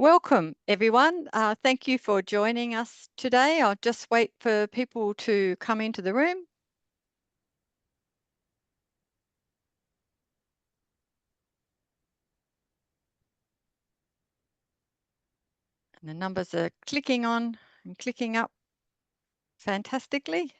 Welcome, everyone. Thank you for joining us today. I'll just wait for people to come into the room. And the numbers are clicking on and clicking up fantastically.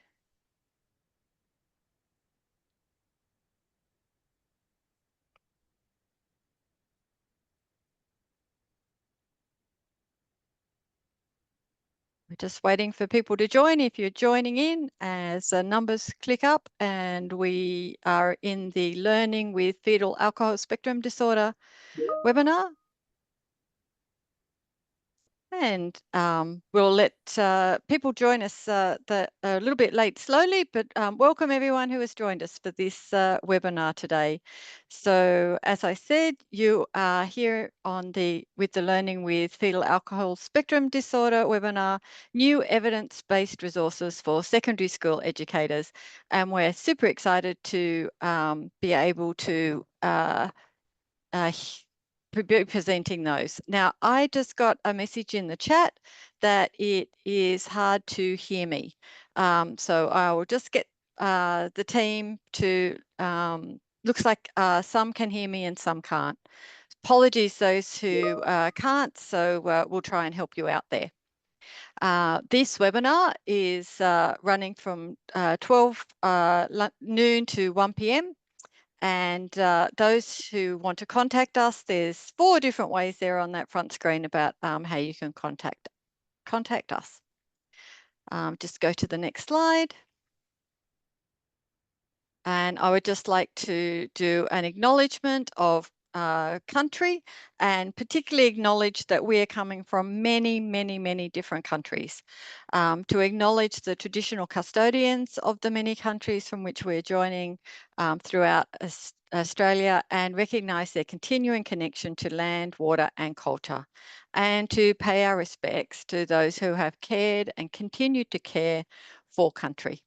We're just waiting for people to join. If you're joining in as the numbers click up, and we are in the Learning with Fetal Alcohol Spectrum Disorder webinar. And we'll let people join us a little bit late slowly, but welcome everyone who has joined us for this webinar today. So as I said, you are here with the Learning with Fetal Alcohol Spectrum Disorder webinar, New Evidence-Based Resources for Secondary School Educators. And we're super excited to be able to be presenting those. Now, I just got a message in the chat that it is hard to hear me. So I will just get the team to, looks like some can hear me and some can't. Apologies those who can't, so we'll try and help you out there. This webinar is running from 12 noon to 1 p.m. And those who want to contact us, there's 4 different ways there on that front screen about how you can contact us. Just go to the next slide. And I would just like to do an acknowledgement of country, and particularly acknowledge that we are coming from many, many, many different countries. To acknowledge the traditional custodians of the many countries from which we're joining throughout Australia, and recognise their continuing connection to land, water and culture, and to pay our respects to those who have cared and continue to care for country.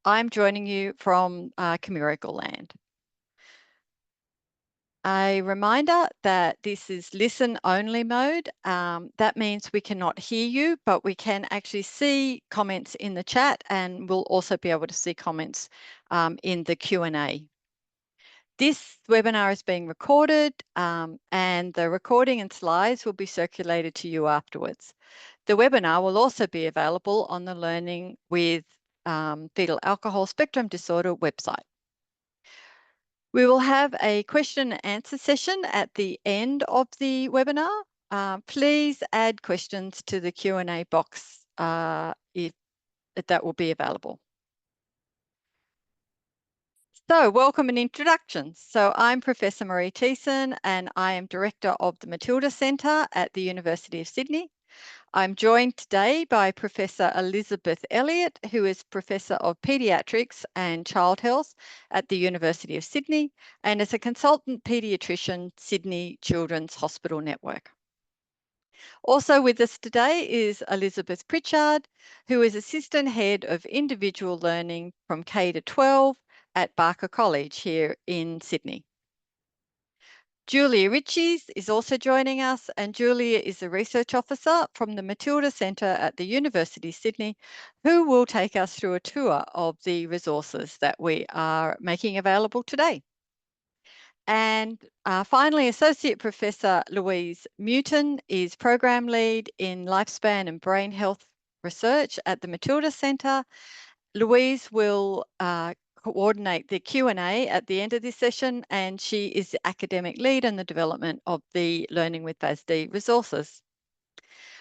I'm joining you from Camirical land. A reminder that this is listen only mode. That means we cannot hear you, but we can actually see comments in the chat, and we'll also be able to see comments in the Q&A. This webinar is being recorded, and the recording and slides will be circulated to you afterwards. The webinar will also be available on the Learning with Fetal Alcohol Spectrum Disorder website. We will have a question and answer session at the end of the webinar. Please add questions to the Q&A box if that will be available. So welcome and introductions. So I'm Professor Marie Thiessen, and I am Director of the Matilda Centre at the University of Sydney. I'm joined today by Professor Elizabeth Elliott, who is Professor of Paediatrics and Child Health at the University of Sydney, and is a consultant paediatrician, Sydney Children's Hospital Network. Also with us today is Elizabeth Pritchard, who is Assistant Head of Individual Learning from K to 12 at Barker College here in Sydney. Julia Ritchies is also joining us, and Julia is a research officer from the Matilda Centre at the University of Sydney, who will take us through a tour of the resources that we are making available today. And finally, Associate Professor Louise Mewton is Program Lead in Lifespan and Brain Health Research at the Matilda Centre. Louise will coordinate the Q&A at the end of this session, and she is the academic lead in the development of the Learning with FASD resources.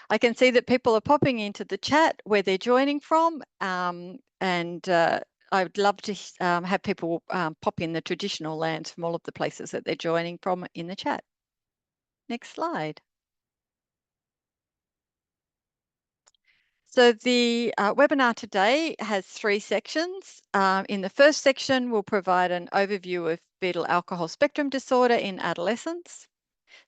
I can see that people are popping into the chat where they're joining from, and I would love to have people pop in the traditional lands from all of the places that they're joining from in the chat. Next slide. So the webinar today has 3 sections. In the first section, we'll provide an overview of fetal alcohol spectrum disorder in adolescents,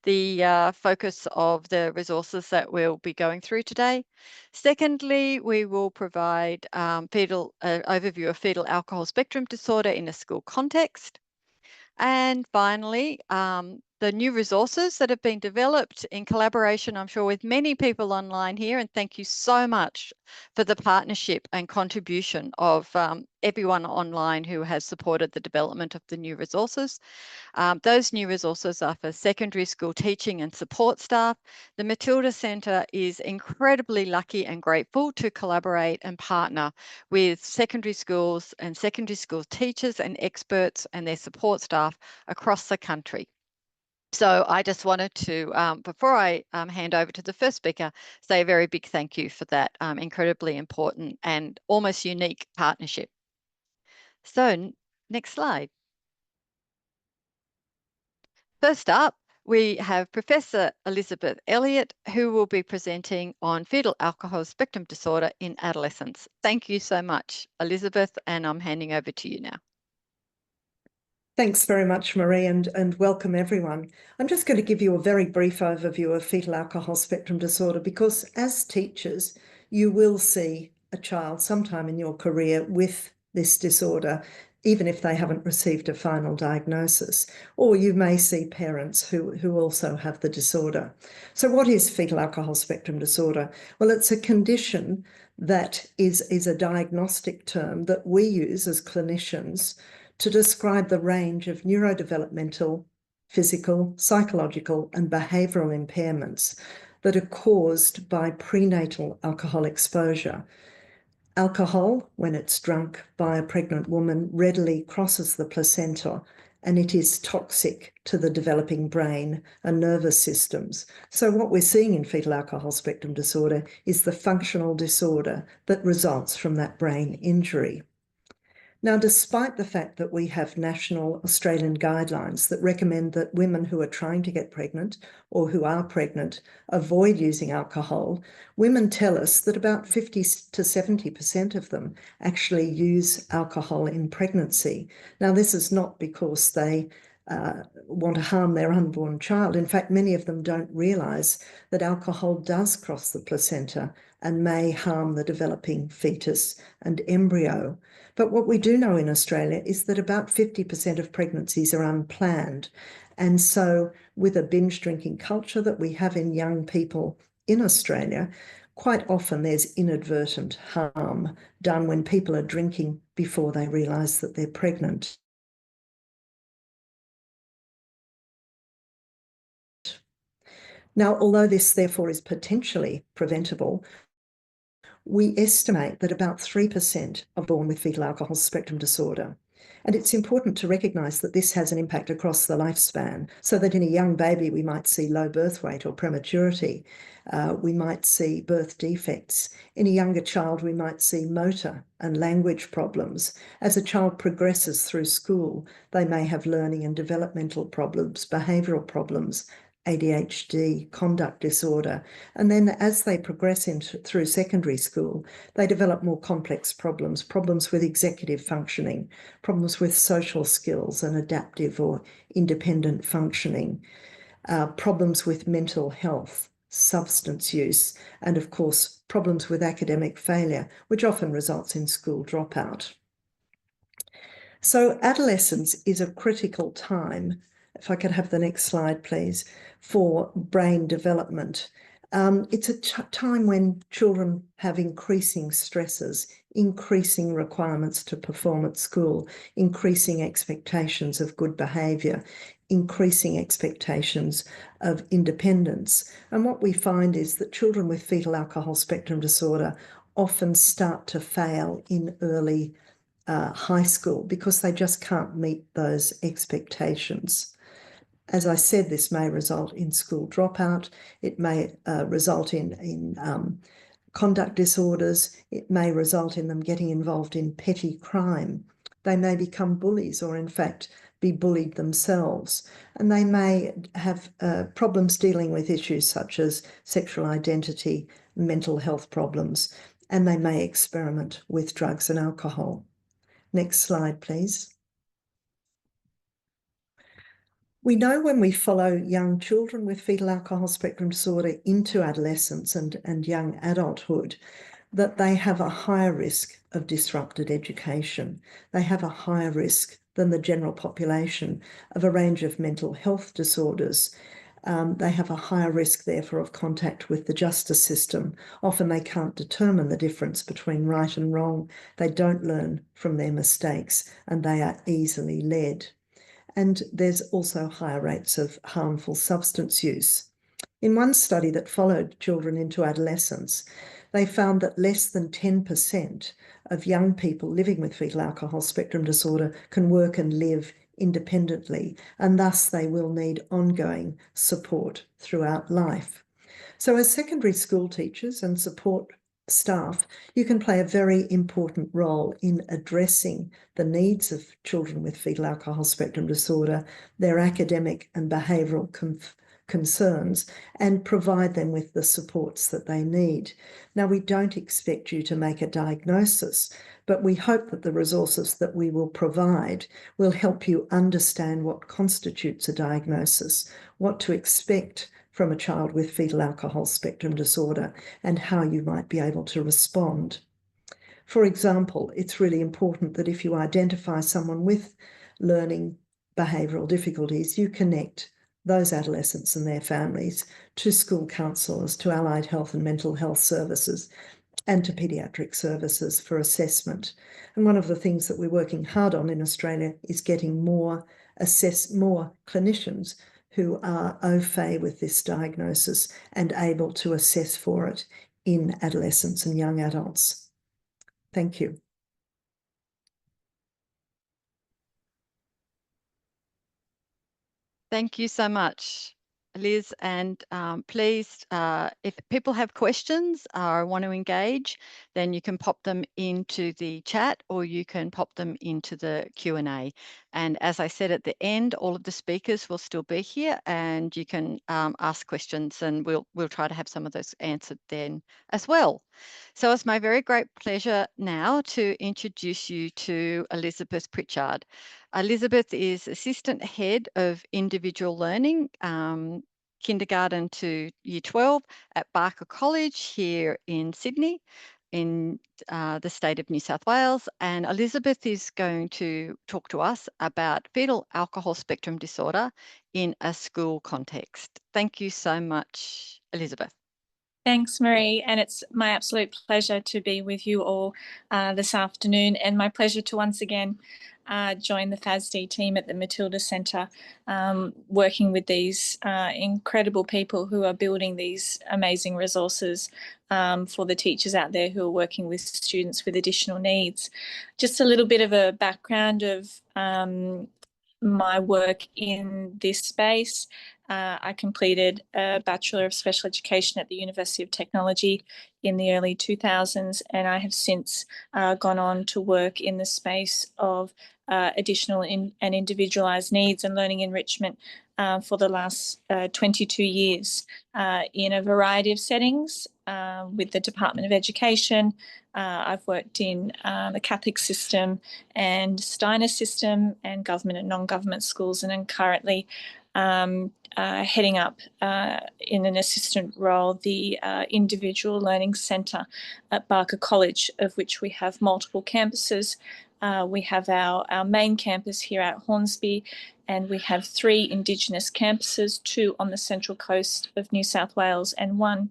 the focus of the resources that we'll be going through today. Secondly, we will provide overview of fetal alcohol spectrum disorder in a school context. And finally, the the new resources that have been developed in collaboration, I'm sure, with many people online here. And thank you so much for the partnership and contribution of everyone online who has supported the development of the new resources. Those new resources are for secondary school teaching and support staff. The Matilda Centre is incredibly lucky and grateful to collaborate and partner with secondary schools and secondary school teachers and experts and their support staff across the country. So I just wanted to, before I hand over to the first speaker, say a very big thank you for that incredibly important and almost unique partnership. So next slide. First up, we have Professor Elizabeth Elliott, who will be presenting on fetal alcohol spectrum disorder in adolescents. Thank you so much, Elizabeth, and I'm handing over to you now. Thanks very much, Marie, and welcome everyone. I'm just going to give you a very brief overview of fetal alcohol spectrum disorder because as teachers, you will see a child sometime in your career with this disorder, even if they haven't received a final diagnosis, or you may see parents who also have the disorder. So what is fetal alcohol spectrum disorder? Well, it's a condition that is a diagnostic term that we use as clinicians to describe the range of neurodevelopmental, physical, psychological, and behavioural impairments that are caused by prenatal alcohol exposure. Alcohol, when it's drunk by a pregnant woman, readily crosses the placenta and it is toxic to the developing brain and nervous systems. So what we're seeing in fetal alcohol spectrum disorder is the functional disorder that results from that brain injury. Now, despite the fact that we have national Australian guidelines that recommend that women who are trying to get pregnant or who are pregnant avoid using alcohol, women tell us that about 50 to 70% of them actually use alcohol in pregnancy. Now, this is not because they want to harm their unborn child. In fact, many of them don't realise that alcohol does cross the placenta and may harm the developing fetus and embryo. But what we do know in Australia is that about 50% of pregnancies are unplanned. And so with a binge drinking culture that we have in young people in Australia, quite often there's inadvertent harm done when people are drinking before they realise that they're pregnant. Now, although this therefore is potentially preventable, we estimate that about 3% are born with fetal alcohol spectrum disorder. And it's important to recognise that this has an impact across the lifespan, so that in a young baby we might see low birth weight or prematurity. We might see birth defects. In a younger child we might see motor and language problems. As a child progresses through school, they may have learning and developmental problems, behavioural problems, ADHD, conduct disorder. And then as they progress through secondary school, they develop more complex problems, problems with executive functioning, problems with social skills and adaptive or independent functioning, problems with mental health, substance use, and of course, problems with academic failure, which often results in school dropout. So adolescence is a critical time, if I could have the next slide, please, for brain development. It's a time when children have increasing stresses, increasing requirements to perform at school, increasing expectations of good behaviour, increasing expectations of independence. And what we find is that children with fetal alcohol spectrum disorder often start to fail in early high school because they just can't meet those expectations. As I said, this may result in school dropout. It may result in conduct disorders. It may result in them getting involved in petty crime. They may become bullies or, in fact, be bullied themselves. And they may have problems dealing with issues such as sexual identity, mental health problems, and they may experiment with drugs and alcohol. Next slide, please. We know when we follow young children with fetal alcohol spectrum disorder into adolescence and young adulthood that they have a higher risk of disrupted education. They have a higher risk than the general population of a range of mental health disorders. They have a higher risk, therefore, of contact with the justice system. Often they can't determine the difference between right and wrong. They don't learn from their mistakes, and they are easily led. And there's also higher rates of harmful substance use. In one study that followed children into adolescence, they found that less than 10% of young people living with fetal alcohol spectrum disorder can work and live independently, and thus they will need ongoing support throughout life. So as secondary school teachers and support staff, you can play a very important role in addressing the needs of children with fetal alcohol spectrum disorder, their academic and behavioural concerns, and provide them with the supports that they need. Now, we don't expect you to make a diagnosis, but we hope that the resources that we will provide will help you understand what constitutes a diagnosis, what to expect from a child with fetal alcohol spectrum disorder, and how you might be able to respond. For example, it's really important that if you identify someone with learning behavioural difficulties, you connect those adolescents and their families to school counsellors, to allied health and mental health services, and to paediatric services for assessment. And one of the things that we're working hard on in Australia is getting more clinicians who are au fait with this diagnosis and able to assess for it in adolescents and young adults. Thank you. Thank you so much, Liz. And please, if people have questions or want to engage, then you can pop them into the chat or you can pop them into the Q&A. And as I said at the end, all of the speakers will still be here and you can ask questions, and we'll try to have some of those answered then as well. So it's my very great pleasure now to introduce you to Elizabeth Pritchard. Elizabeth is Assistant Head of Individual Learning, kindergarten to year 12 at Barker College here in Sydney, in the state of New South Wales. And Elizabeth is going to talk to us about fetal alcohol spectrum disorder in a school context. Thank you so much, Elizabeth. Thanks, Marie, and it's my absolute pleasure to be with you all this afternoon, and my pleasure to once again join the FASD team at the Matilda Centre, working with these incredible people who are building these amazing resources for the teachers out there who are working with students with additional needs. Just a little bit of a background of my work in this space. I completed a Bachelor of Special Education at the University of Technology in the early 2000s, and I have since gone on to work in the space of additional and individualised needs and learning enrichment for the last 22 years in a variety of settings with the Department of Education. I've worked in the Catholic system and Steiner system and government and non-government schools, and I'm currently heading up in an assistant role the Individual Learning Centre at Barker College, of which we have multiple campuses. We have our main campus here at Hornsby, and we have 3 Indigenous campuses, 2 on the central coast of New South Wales and 1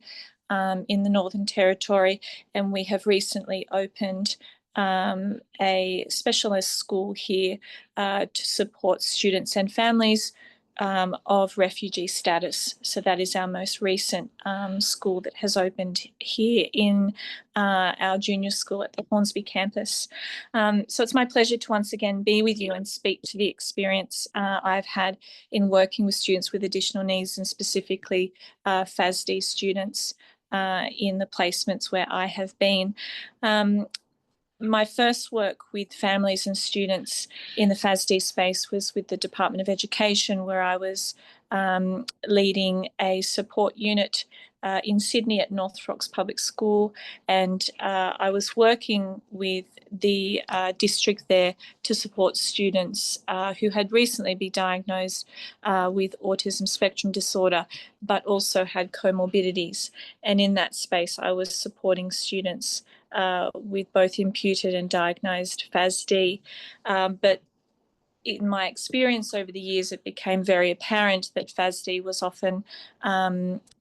in the Northern Territory. And we have recently opened a specialist school here to support students and families of refugee status. So that is our most recent school that has opened here in our junior school at the Hornsby campus. So it's my pleasure to once again be with you and speak to the experience I've had in working with students with additional needs, and specifically FASD students in the placements where I have been. My first work with families and students in the FASD space was with the Department of Education, where I was leading a support unit in Sydney at North Rocks Public School, and I was working with the district there to support students who had recently been diagnosed with autism spectrum disorder, but also had comorbidities. And in that space, I was supporting students with both imputed and diagnosed FASD. But in my experience over the years, it became very apparent that FASD was often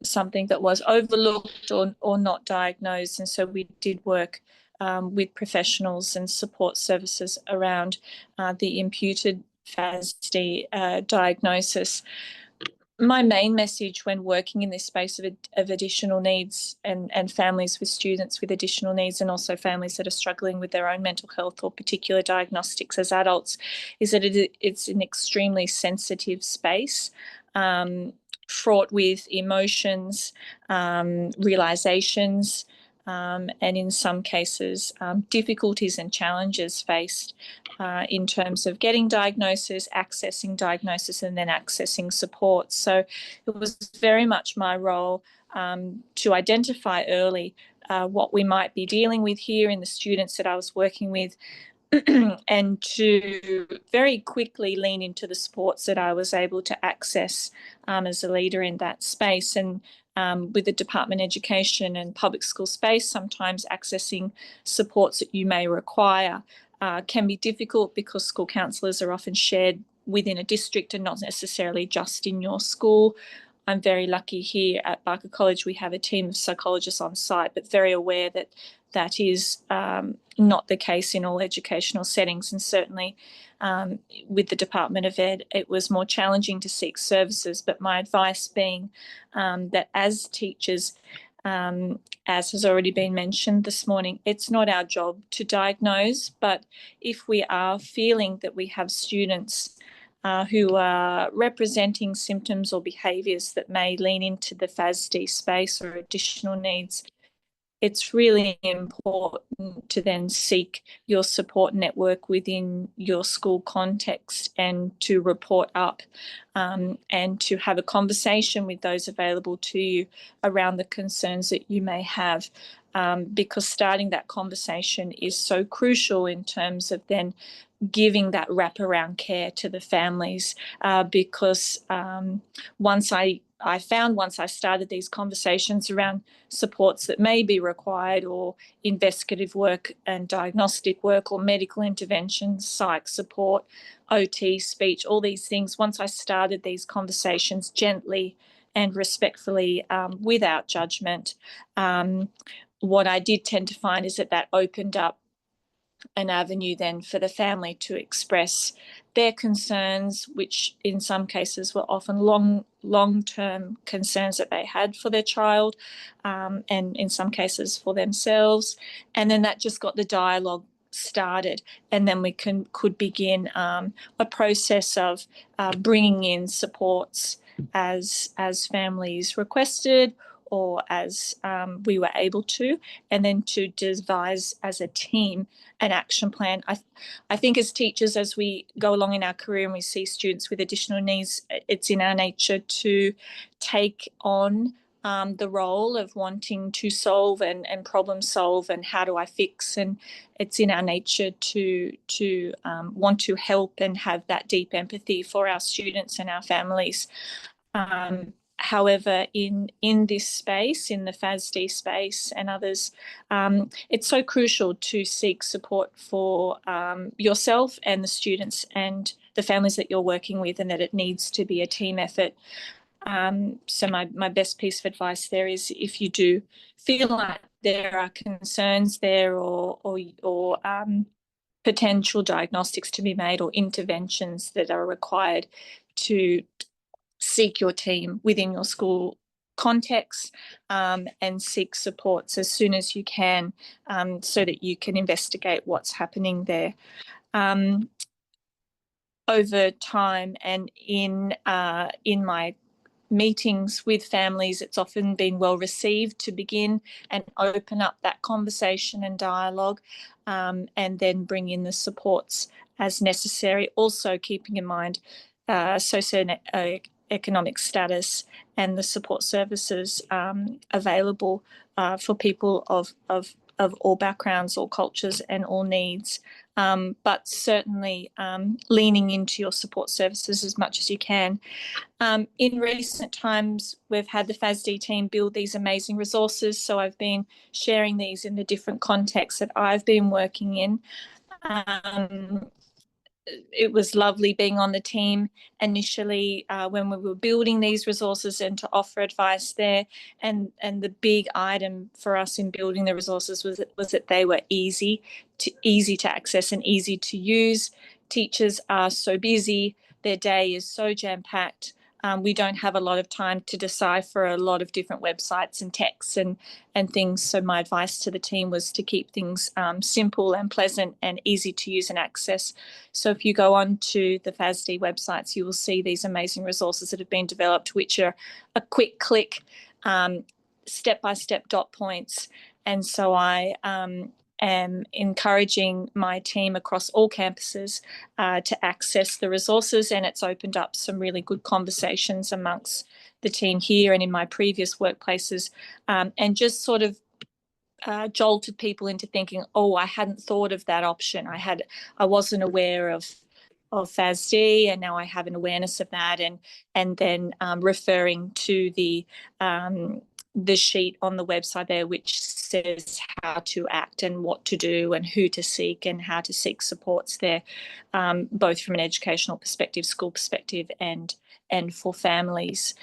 something that was overlooked or not diagnosed. And so we did work with professionals and support services around the imputed FASD diagnosis. My main message when working in this space of additional needs and families with students with additional needs, and also families that are struggling with their own mental health or particular diagnostics as adults, is that it's an extremely sensitive space, fraught with emotions, realizations, and in some cases, difficulties and challenges faced in terms of getting diagnosis, and then accessing support. So it was very much my role to identify early what we might be dealing with here in the students that I was working with, and to very quickly lean into the supports that I was able to access as a leader in that space. And with the Department of Education and public school space, sometimes accessing supports that you may require can be difficult because school counsellors are often shared within a district and not necessarily just in your school. I'm very lucky here at Barker College. We have a team of psychologists on site, but very aware that that is not the case in all educational settings. And certainly with the Department of Ed, it was more challenging to seek services. But my advice being that as teachers, as has already been mentioned this morning, it's not our job to diagnose, but if we are feeling that we have students who are representing symptoms or behaviours that may lean into the FASD space or additional needs, it's really important to then seek your support network within your school context and to report up and to have a conversation with those available to you around the concerns that you may have. Because starting that conversation is so crucial in terms of then giving that wraparound care to the families, because once I started these conversations around supports that may be required, or investigative work and diagnostic work, or medical interventions, psych support, OT, speech, all these things, once I started these conversations gently and respectfully, without judgment, what I did tend to find is that that opened up an avenue then for the family to express their concerns, which in some cases were often long-term concerns that they had for their child, and in some cases for themselves. And then that just got the dialogue started, and then we could begin a process of bringing in supports as families requested, or as we were able to, and then to devise as a team an action plan. I think as teachers, as we go along in our career and we see students with additional needs, it's in our nature to take on the role of wanting to solve and problem solve, and how do I fix, and it's in our nature to want to help and have that deep empathy for our students and our families. However, in this space, in the FASD space and others, it's so crucial to seek support for yourself and the students and the families that you're working with, and that it needs to be a team effort. So my best piece of advice there is, if you do feel like there are concerns there, or potential diagnostics to be made, or interventions that are required, to seek your team within your school context, and seek supports as soon as you can, so that you can investigate what's happening there. Over time, and in my meetings with families, it's often been well received to begin and open up that conversation and dialogue, and then bring in the supports as necessary. Also keeping in mind socioeconomic status and the support services available for people of all backgrounds, all cultures, and all needs. But certainly leaning into your support services as much as you can. In recent times, we've had the FASD team build these amazing resources. So I've been sharing these in the different contexts that I've been working in. It was lovely being on the team initially when we were building these resources and to offer advice there. And the big item for us in building the resources was that they were easy to access and easy to use. Teachers are so busy, their day is so jam-packed. We don't have a lot of time to decipher a lot of different websites and texts and things. So my advice to the team was to keep things simple and pleasant and easy to use and access. So if you go on to the FASD websites, you will see these amazing resources that have been developed, which are a quick click, step-by-step dot points. And so I am encouraging my team across all campuses to access the resources, and it's opened up some really good conversations amongst the team here and in my previous workplaces, and just sort of jolted people into thinking, oh, I hadn't thought of that option. I wasn't aware of FASD, and now I have an awareness of that, and then referring to the sheet on the website there, which says how to act and what to do and who to seek and how to seek supports there, both from an educational perspective, school perspective, and for families.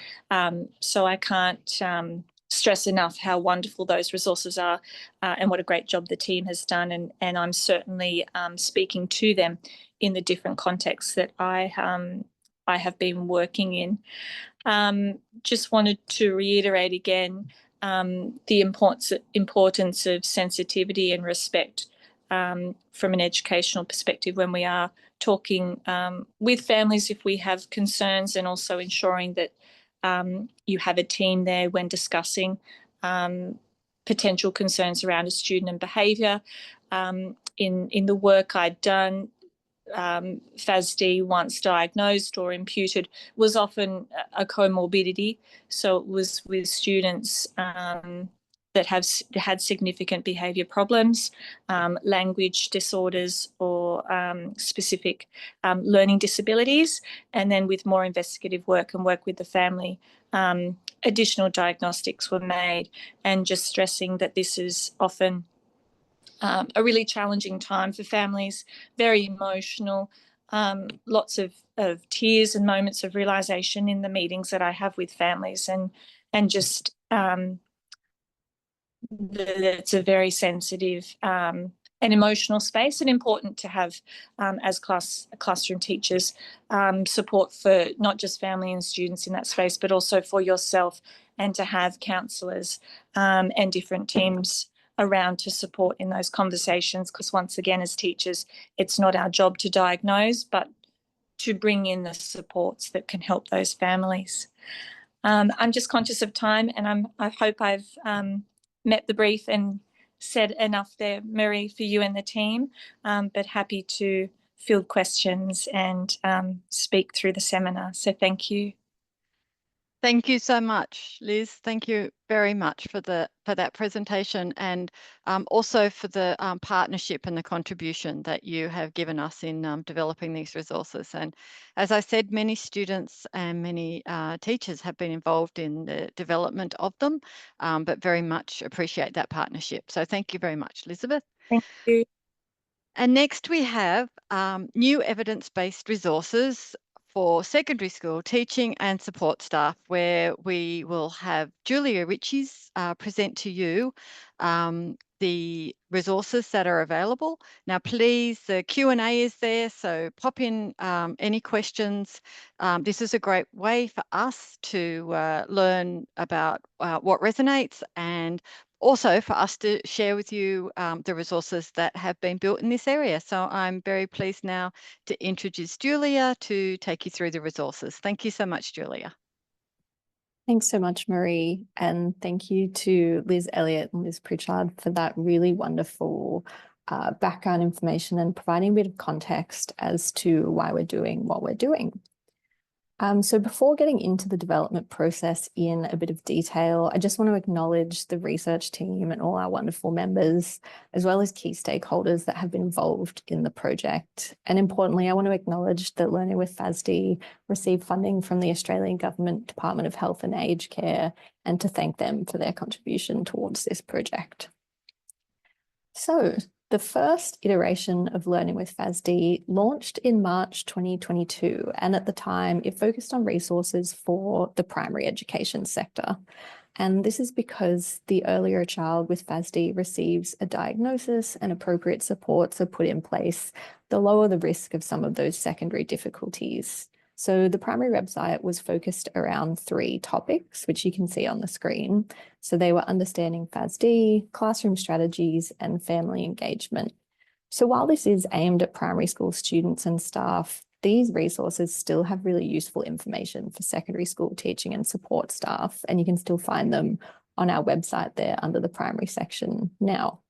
So I can't stress enough how wonderful those resources are, and what a great job the team has done. And I'm certainly speaking to them in the different contexts that I have been working in. Just wanted to reiterate again the importance of sensitivity and respect from an educational perspective when we are talking with families if we have concerns, and also ensuring that you have a team there when discussing potential concerns around a student and behaviour. In the work I'd done, FASD, once diagnosed or imputed, was often a comorbidity. So it was with students that have had significant behaviour problems, language disorders, or specific learning disabilities. And then with more investigative work and work with the family, additional diagnostics were made, and just stressing that this is often a really challenging time for families, very emotional, lots of tears and moments of realisation in the meetings that I have with families, and just it's a very sensitive and emotional space, and important to have as classroom teachers support for not just family and students in that space, but also for yourself, and to have counsellors and different teams around to support in those conversations, because once again, as teachers, it's not our job to diagnose, but to bring in the supports that can help those families. I'm just conscious of time, and I hope I've met the brief and said enough there, Marie, for you and the team, but happy to field questions and speak through the seminar. So thank you. Thank you so much, Liz. Thank you very much for that presentation, and also for the partnership and the contribution that you have given us in developing these resources. And as I said, many students and many teachers have been involved in the development of them, but very much appreciate that partnership. So thank you very much, Elizabeth. Thank you. And next we have new evidence-based resources for secondary school teaching and support staff, where we will have Julia Ritchie's present to you the resources that are available. Now, please, the Q&A is there, so pop in any questions. This is a great way for us to learn about what resonates, and also for us to share with you the resources that have been built in this area. So I'm very pleased now to introduce Julia to take you through the resources. Thank you so much, Julia. Thanks so much, Marie. And thank you to Liz Elliott and Liz Pritchard for that really wonderful background information and providing a bit of context as to why we're doing what we're doing. So before getting into the development process in a bit of detail, I just want to acknowledge the research team and all our wonderful members, as well as key stakeholders that have been involved in the project. And importantly, I want to acknowledge that Learning with FASD received funding from the Australian Government Department of Health and Aged Care, and to thank them for their contribution towards this project. So the first iteration of Learning with FASD launched in March 2022, and at the time it focused on resources for the primary education sector. And this is because the earlier a child with FASD receives a diagnosis and appropriate supports are put in place, the lower the risk of some of those secondary difficulties. So the primary website was focused around 3 topics, which you can see on the screen. So they were understanding FASD, classroom strategies, and family engagement. So while this is aimed at primary school students and staff, these resources still have really useful information for secondary school teaching and support staff, and you can still find them on our website there under the primary section now.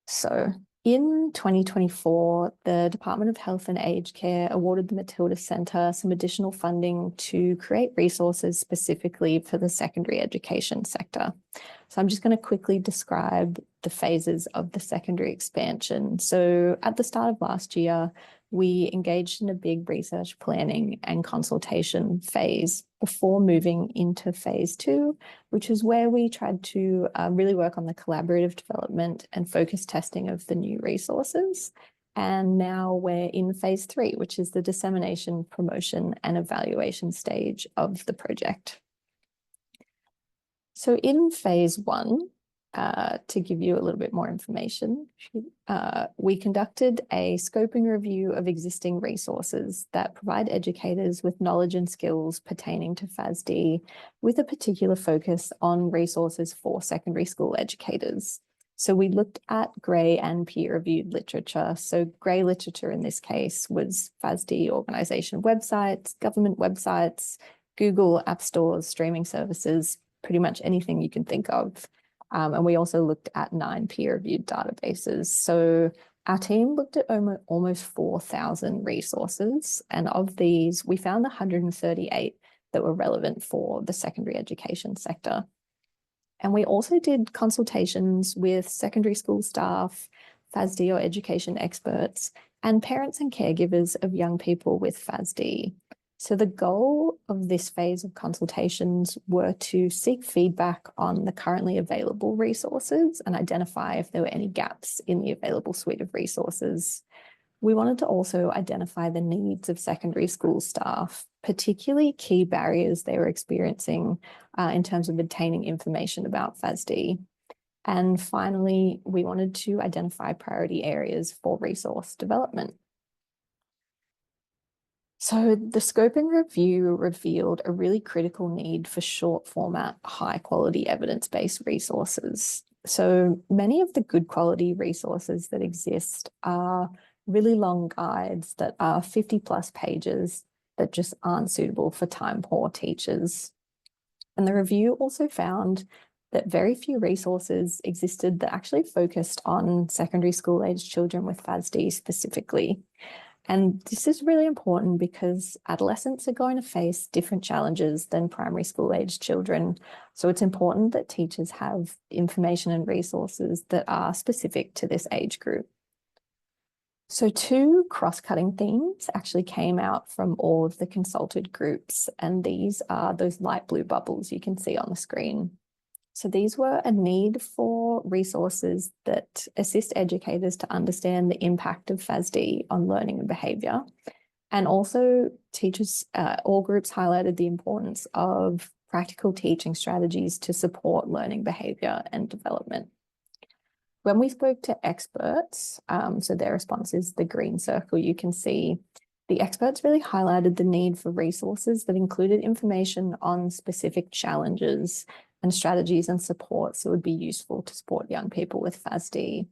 So in 2024, the Department of Health and Aged Care awarded the Matilda Centre some additional funding to create resources specifically for the secondary education sector. So I'm just going to quickly describe the phases of the secondary expansion. So at the start of last year, we engaged in a big research planning and consultation phase before moving into phase 2, which is where we tried to really work on the collaborative development and focus testing of the new resources. And now we're in phase 3, which is the dissemination, promotion, and evaluation stage of the project. So in phase 1, to give you a little bit more information, we conducted a scoping review of existing resources that provide educators with knowledge and skills pertaining to FASD, with a particular focus on resources for secondary school educators. So we looked at grey and peer-reviewed literature. So grey literature in this case was FASD organisation websites, government websites, Google app stores, streaming services, pretty much anything you can think of. And we also looked at 9 peer-reviewed databases. So our team looked at almost 4,000 resources, and of these, we found 138 that were relevant for the secondary education sector. And we also did consultations with secondary school staff, FASD or education experts, and parents and caregivers of young people with FASD. So the goal of this phase of consultations were to seek feedback on the currently available resources and identify if there were any gaps in the available suite of resources. We wanted to also identify the needs of secondary school staff, particularly key barriers they were experiencing in terms of obtaining information about FASD. And finally, we wanted to identify priority areas for resource development. So the scoping review revealed a really critical need for short format, high quality evidence-based resources. So many of the good quality resources that exist are really long guides that are 50+ pages that just aren't suitable for time-poor teachers. And the review also found that very few resources existed that actually focused on secondary school age children with FASD specifically. And this is really important because adolescents are going to face different challenges than primary school age children. So it's important that teachers have information and resources that are specific to this age group. So 2 cross-cutting themes actually came out from all of the consulted groups, and these are those light blue bubbles you can see on the screen. So these were a need for resources that assist educators to understand the impact of FASD on learning and behaviour. And also teachers, all groups highlighted the importance of practical teaching strategies to support learning behaviour and development. When we spoke to experts, so their response is the green circle you can see, the experts really highlighted the need for resources that included information on specific challenges and strategies and supports that would be useful to support young people with FASD.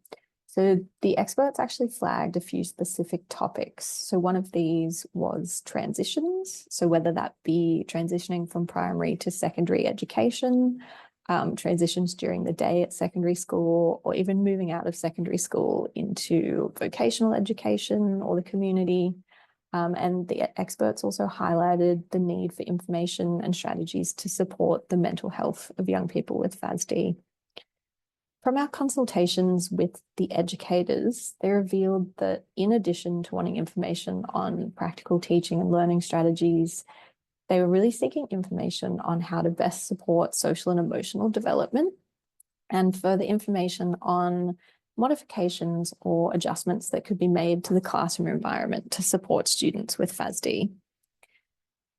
So the experts actually flagged a few specific topics. So one of these was transitions. So whether that be transitioning from primary to secondary education, transitions during the day at secondary school, or even moving out of secondary school into vocational education or the community. And the experts also highlighted the need for information and strategies to support the mental health of young people with FASD. From our consultations with the educators, they revealed that in addition to wanting information on practical teaching and learning strategies, they were really seeking information on how to best support social and emotional development, and further information on modifications or adjustments that could be made to the classroom environment to support students with FASD.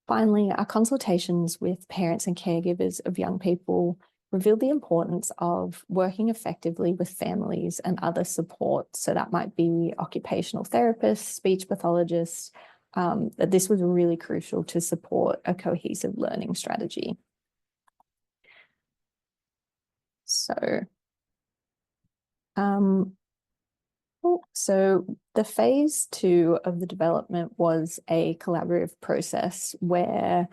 Finally, our consultations with parents and caregivers of young people revealed the importance of working effectively with families and other support. So that might be occupational therapists, speech pathologists, that this was really crucial to support a cohesive learning strategy. So the phase 2 of the development was a collaborative process where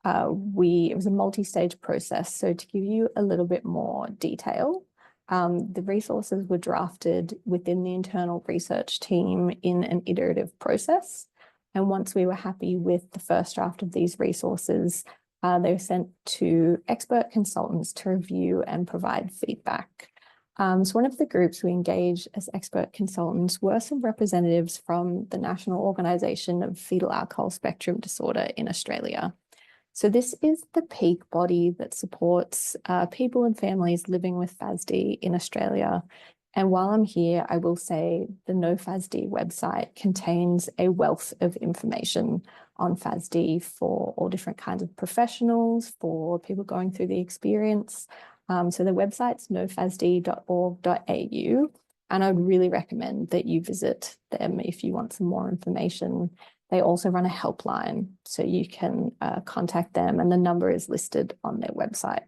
it was a multi-stage process. So to give you a little bit more detail, the resources were drafted within the internal research team in an iterative process. And once we were happy with the first draft of these resources, they were sent to expert consultants to review and provide feedback. So one of the groups we engaged as expert consultants were some representatives from the National Organisation of Fetal Alcohol Spectrum Disorder in Australia. So this is the peak body that supports people and families living with FASD in Australia. And while I'm here, I will say the No FASD website contains a wealth of information on FASD for all different kinds of professionals, for people going through the experience. So the website's nofasd.org.au, and I would really recommend that you visit them if you want some more information. They also run a helpline, so you can contact them, and the number is listed on their website.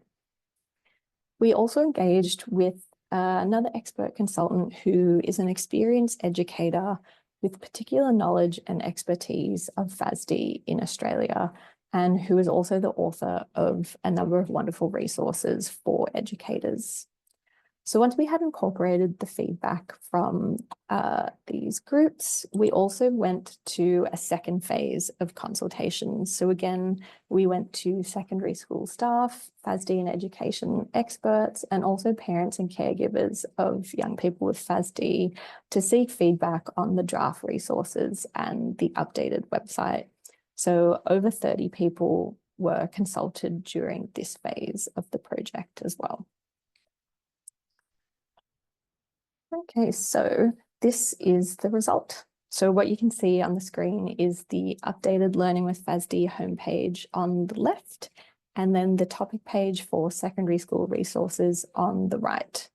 We also engaged with another expert consultant who is an experienced educator with particular knowledge and expertise of FASD in Australia, and who is also the author of a number of wonderful resources for educators. So once we had incorporated the feedback from these groups, we also went to a second phase of consultations. So again, we went to secondary school staff, FASD and education experts, and also parents and caregivers of young people with FASD to seek feedback on the draft resources and the updated website. So over 30 people were consulted during this phase of the project as well. Okay, so this is the result. So what you can see on the screen is the updated Learning with FASD homepage on the left, and then the topic page for secondary school resources on the right.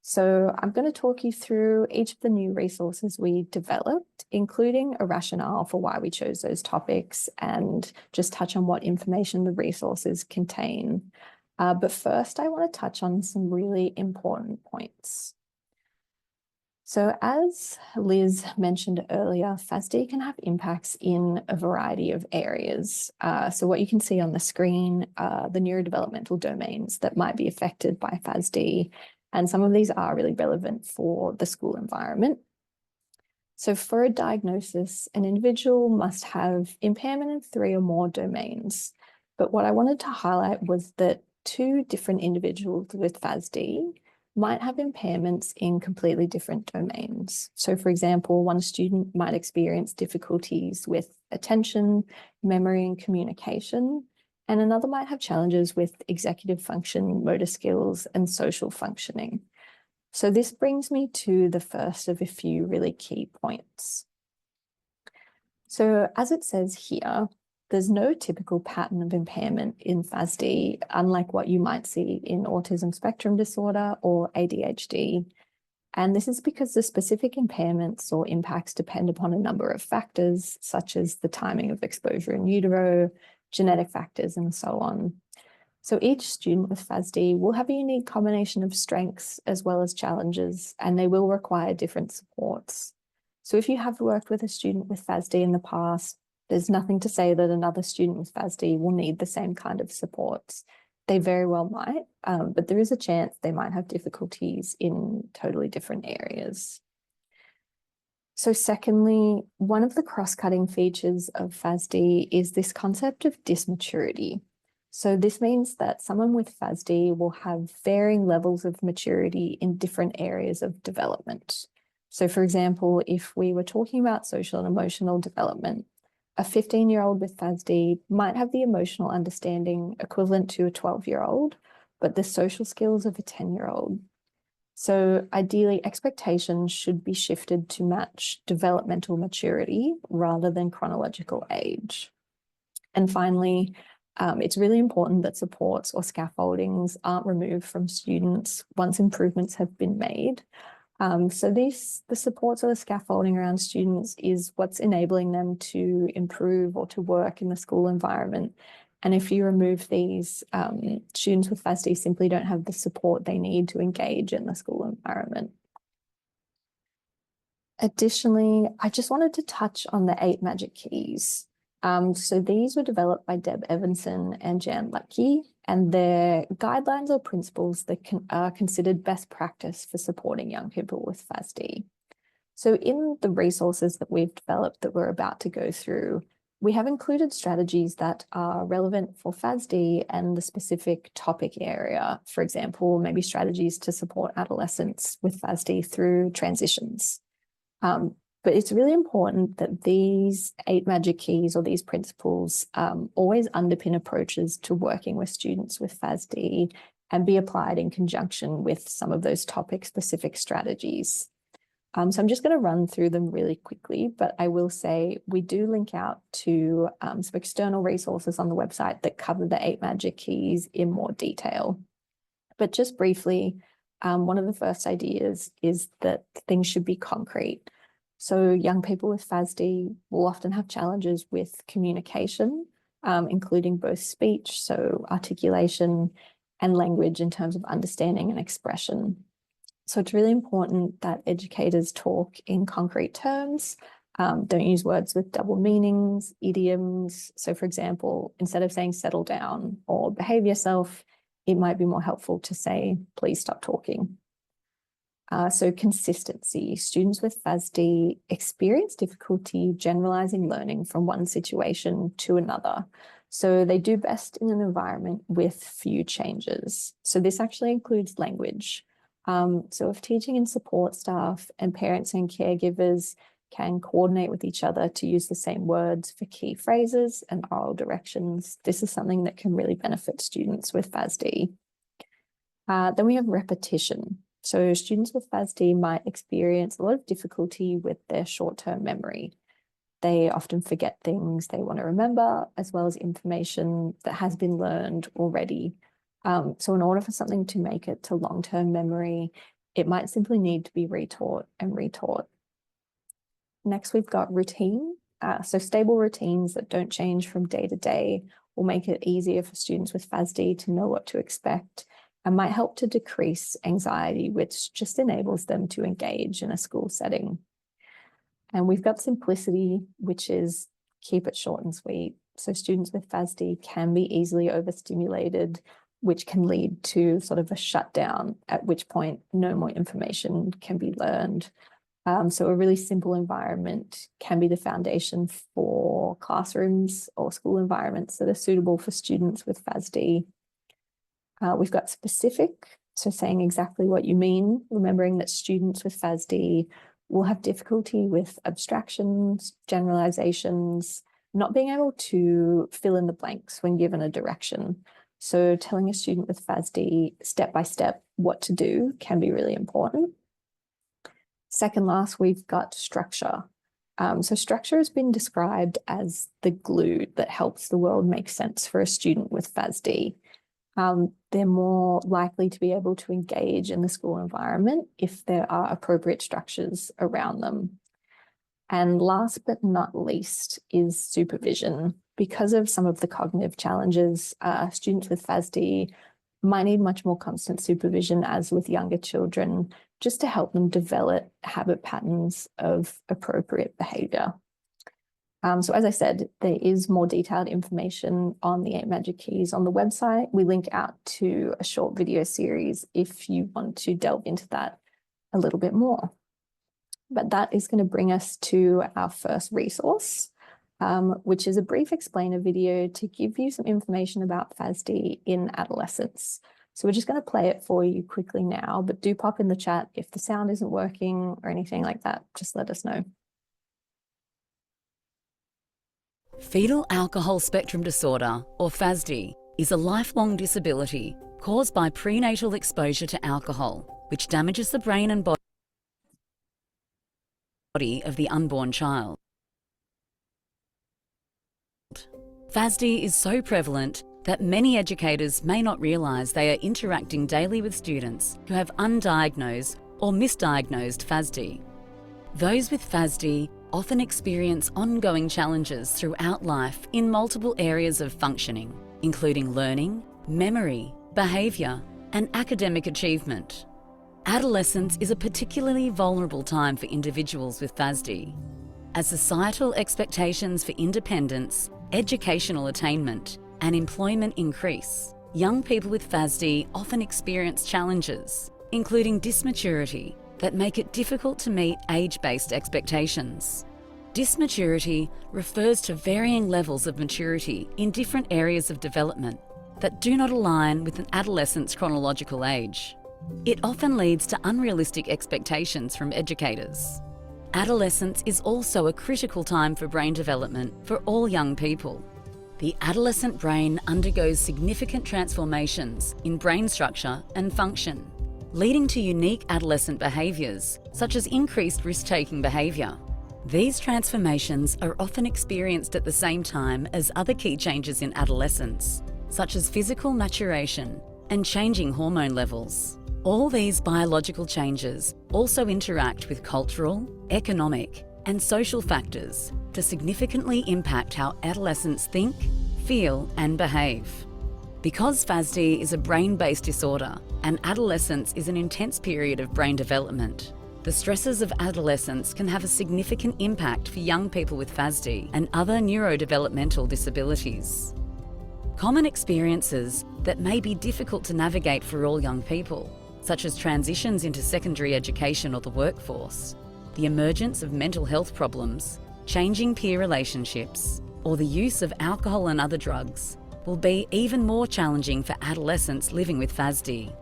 So I'm going to talk you through each of the new resources we developed, including a rationale for why we chose those topics, and just touch on what information the resources contain. But first, I want to touch on some really important points. So as Liz mentioned earlier, FASD can have impacts in a variety of areas. So what you can see on the screen are the neurodevelopmental domains that might be affected by FASD, and some of these are really relevant for the school environment. So for a diagnosis, an individual must have impairment in 3 or more domains. But what I wanted to highlight was that 2 different individuals with FASD might have impairments in completely different domains. So for example, one student might experience difficulties with attention, memory, and communication, and another might have challenges with executive function, motor skills, and social functioning. So this brings me to the first of a few really key points. So as it says here, there's no typical pattern of impairment in FASD, unlike what you might see in autism spectrum disorder or ADHD. And this is because the specific impairments or impacts depend upon a number of factors, such as the timing of exposure in utero, genetic factors, and so on. So each student with FASD will have a unique combination of strengths as well as challenges, and they will require different supports. So if you have worked with a student with FASD in the past, there's nothing to say that another student with FASD will need the same kind of supports. They very well might, but there is a chance they might have difficulties in totally different areas. So secondly, one of the cross-cutting features of FASD is this concept of dysmaturity. So this means that someone with FASD will have varying levels of maturity in different areas of development. So for example, if we were talking about social and emotional development, a 15-year-old with FASD might have the emotional understanding equivalent to a 12-year-old, but the social skills of a 10-year-old. So ideally, expectations should be shifted to match developmental maturity rather than chronological age. And finally, it's really important that supports or scaffoldings aren't removed from students once improvements have been made. So the supports or the scaffolding around students is what's enabling them to improve or to work in the school environment. And if you remove these, students with FASD simply don't have the support they need to engage in the school environment. Additionally, I just wanted to touch on the 8 magic keys. So these were developed by Deb Evanson and Jan Leckie, and they're guidelines or principles that are considered best practice for supporting young people with FASD. So in the resources that we've developed that we're about to go through, we have included strategies that are relevant for FASD and the specific topic area. For example, maybe strategies to support adolescents with FASD through transitions. But it's really important that these 8 magic keys or these principles always underpin approaches to working with students with FASD and be applied in conjunction with some of those topic-specific strategies. So I'm just going to run through them really quickly, but I will say we do link out to some external resources on the website that cover the 8 magic keys in more detail. But just briefly, one of the first ideas is that things should be concrete. So young people with FASD will often have challenges with communication, including both speech, so articulation, and language in terms of understanding and expression. So it's really important that educators talk in concrete terms, don't use words with double meanings, idioms. So for example, instead of saying settle down or behave yourself, it might be more helpful to say, please stop talking. So consistency. Students with FASD experience difficulty generalizing learning from one situation to another. So they do best in an environment with few changes. So this actually includes language. So if teaching and support staff and parents and caregivers can coordinate with each other to use the same words for key phrases and oral directions, this is something that can really benefit students with FASD. Then we have repetition. So students with FASD might experience a lot of difficulty with their short-term memory. They often forget things they want to remember, as well as information that has been learned already. So in order for something to make it to long-term memory, it might simply need to be retaught and retaught. Next, we've got routine. So stable routines that don't change from day to day will make it easier for students with FASD to know what to expect and might help to decrease anxiety, which just enables them to engage in a school setting. And we've got simplicity, which is keep it short and sweet. So students with FASD can be easily overstimulated, which can lead to sort of a shutdown, at which point no more information can be learned. So a really simple environment can be the foundation for classrooms or school environments that are suitable for students with FASD. We've got specific, so saying exactly what you mean, remembering that students with FASD will have difficulty with abstractions, generalizations, not being able to fill in the blanks when given a direction. So telling a student with FASD step by step what to do can be really important. Second last, we've got structure. So structure has been described as the glue that helps the world make sense for a student with FASD. They're more likely to be able to engage in the school environment if there are appropriate structures around them. And last but not least is supervision. because of some of the cognitive challenges, students with FASD might need much more constant supervision, as with younger children, just to help them develop habit patterns of appropriate behaviour. So as I said, there is more detailed information on the 8 Magic Keys on the website. We link out to a short video series if you want to delve into that a little bit more. But that is going to bring us to our first resource, which is a brief explainer video to give you some information about FASD in adolescence. So we're just going to play it for you quickly now, but do pop in the chat if the sound isn't working or anything like that. Just let us know. Fetal Alcohol Spectrum Disorder, or FASD, is a lifelong disability caused by prenatal exposure to alcohol, which damages the brain and body of the unborn child. FASD is so prevalent that many educators may not realise they are interacting daily with students who have undiagnosed or misdiagnosed FASD. Those with FASD often experience ongoing challenges throughout life in multiple areas of functioning, including learning, memory, behaviour, and academic achievement. Adolescence is a particularly vulnerable time for individuals with FASD. As societal expectations for independence, educational attainment, and employment increase, young people with FASD often experience challenges, including dysmaturity, that make it difficult to meet age-based expectations. Dysmaturity refers to varying levels of maturity in different areas of development that do not align with an adolescent's chronological age. It often leads to unrealistic expectations from educators. Adolescence is also a critical time for brain development for all young people. The adolescent brain undergoes significant transformations in brain structure and function, leading to unique adolescent behaviours, such as increased risk-taking behaviour. These transformations are often experienced at the same time as other key changes in adolescence, such as physical maturation and changing hormone levels. All these biological changes also interact with cultural, economic, and social factors to significantly impact how adolescents think, feel, and behave. Because FASD is a brain-based disorder and adolescence is an intense period of brain development, the stresses of adolescence can have a significant impact for young people with FASD and other neurodevelopmental disabilities. Common experiences that may be difficult to navigate for all young people, such as transitions into secondary education or the workforce, the emergence of mental health problems, changing peer relationships, or the use of alcohol and other drugs, will be even more challenging for adolescents living with FASD.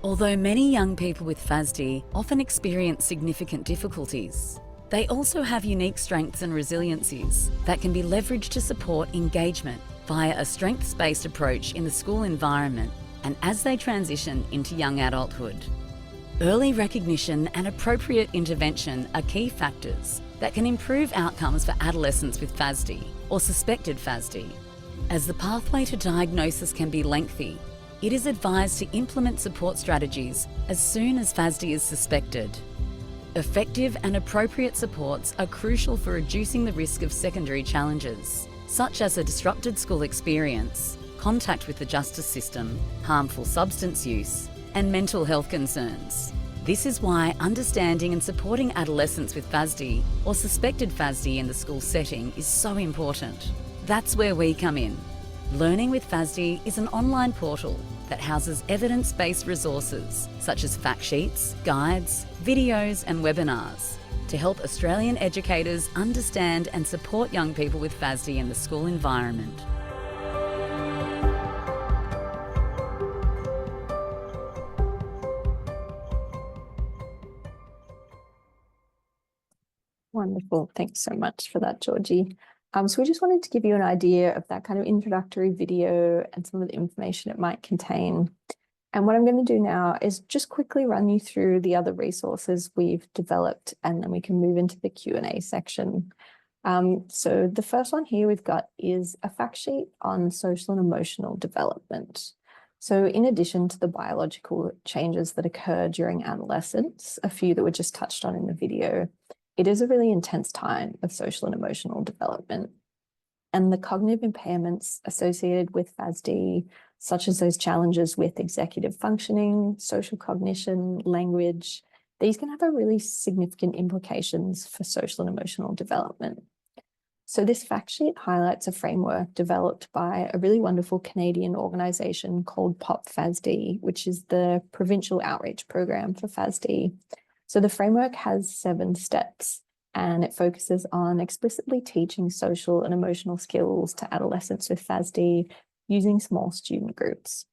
Although many young people with FASD often experience significant difficulties, they also have unique strengths and resiliencies that can be leveraged to support engagement via a strengths-based approach in the school environment and as they transition into young adulthood. Early recognition and appropriate intervention are key factors that can improve outcomes for adolescents with FASD or suspected FASD. As the pathway to diagnosis can be lengthy, it is advised to implement support strategies as soon as FASD is suspected. Effective and appropriate supports are crucial for reducing the risk of secondary challenges, such as a disrupted school experience, contact with the justice system, harmful substance use, and mental health concerns. This is why understanding and supporting adolescents with FASD or suspected FASD in the school setting is so important. That's where we come in. Learning with FASD is an online portal that houses evidence-based resources such as fact sheets, guides, videos, and webinars to help Australian educators understand and support young people with FASD in the school environment. Wonderful. Thanks so much for that, Georgie. So we just wanted to give you an idea of that kind of introductory video and some of the information it might contain. And what I'm going to do now is just quickly run you through the other resources we've developed, and then we can move into the Q&A section. So the first one here we've got is a fact sheet on social and emotional development. So in addition to the biological changes that occur during adolescence, a few that were just touched on in the video, it is a really intense time of social and emotional development. and the cognitive impairments associated with FASD, such as those challenges with executive functioning, social cognition, language, these can have a really significant implications for social and emotional development. So this fact sheet highlights a framework developed by a really wonderful Canadian organisation called POP FASD, which is the provincial outreach program for FASD. So the framework has 7 steps, and it focuses on explicitly teaching social and emotional skills to adolescents with FASD using small student groups.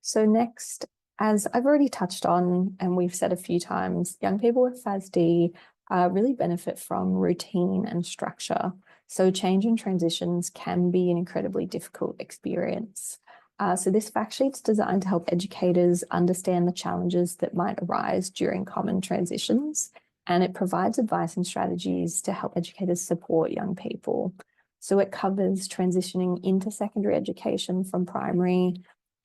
So next, as I've already touched on, and we've said a few times, young people with FASD really benefit from routine and structure. So change and transitions can be an incredibly difficult experience. So this fact sheet's designed to help educators understand the challenges that might arise during common transitions, and it provides advice and strategies to help educators support young people. So it covers transitioning into secondary education from primary,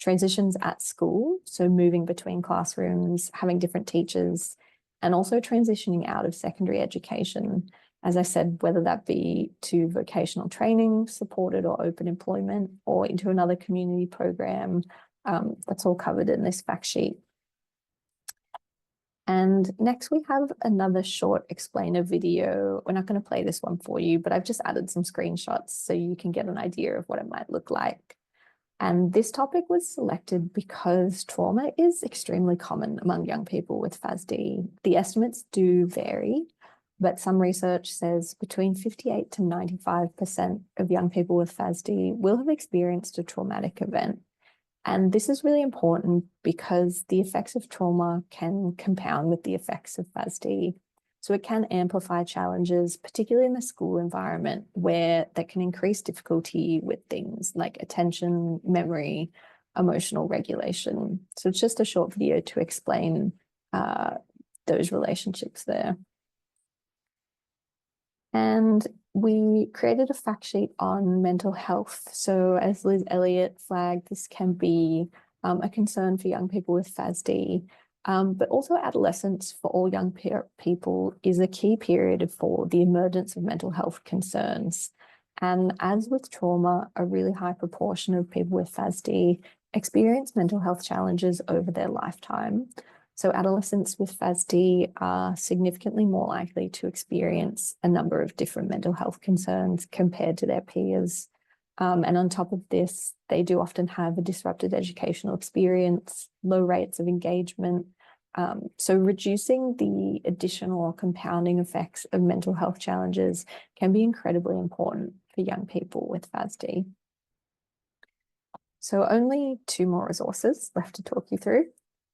transitions at school, so moving between classrooms, having different teachers, and also transitioning out of secondary education, as I said, whether that be to vocational training, supported or open employment, or into another community program. That's all covered in this fact sheet. And next we have another short explainer video. We're not going to play this one for you, but I've just added some screenshots so you can get an idea of what it might look like. And this topic was selected because trauma is extremely common among young people with FASD. The estimates do vary, but some research says between 58 to 95% of young people with FASD will have experienced a traumatic event. And this is really important because the effects of trauma can compound with the effects of FASD. So it can amplify challenges, particularly in the school environment, where that can increase difficulty with things like attention, memory, emotional regulation. So it's just a short video to explain those relationships there. And we created a fact sheet on mental health. So as Liz Elliott flagged, this can be a concern for young people with FASD. But also adolescence for all young people is a key period for the emergence of mental health concerns. And as with trauma, a really high proportion of people with FASD experience mental health challenges over their lifetime. So adolescents with FASD are significantly more likely to experience a number of different mental health concerns compared to their peers. And on top of this, they do often have a disrupted educational experience, low rates of engagement. So reducing the additional or compounding effects of mental health challenges can be incredibly important for young people with FASD. So only 2 more resources left to talk you through.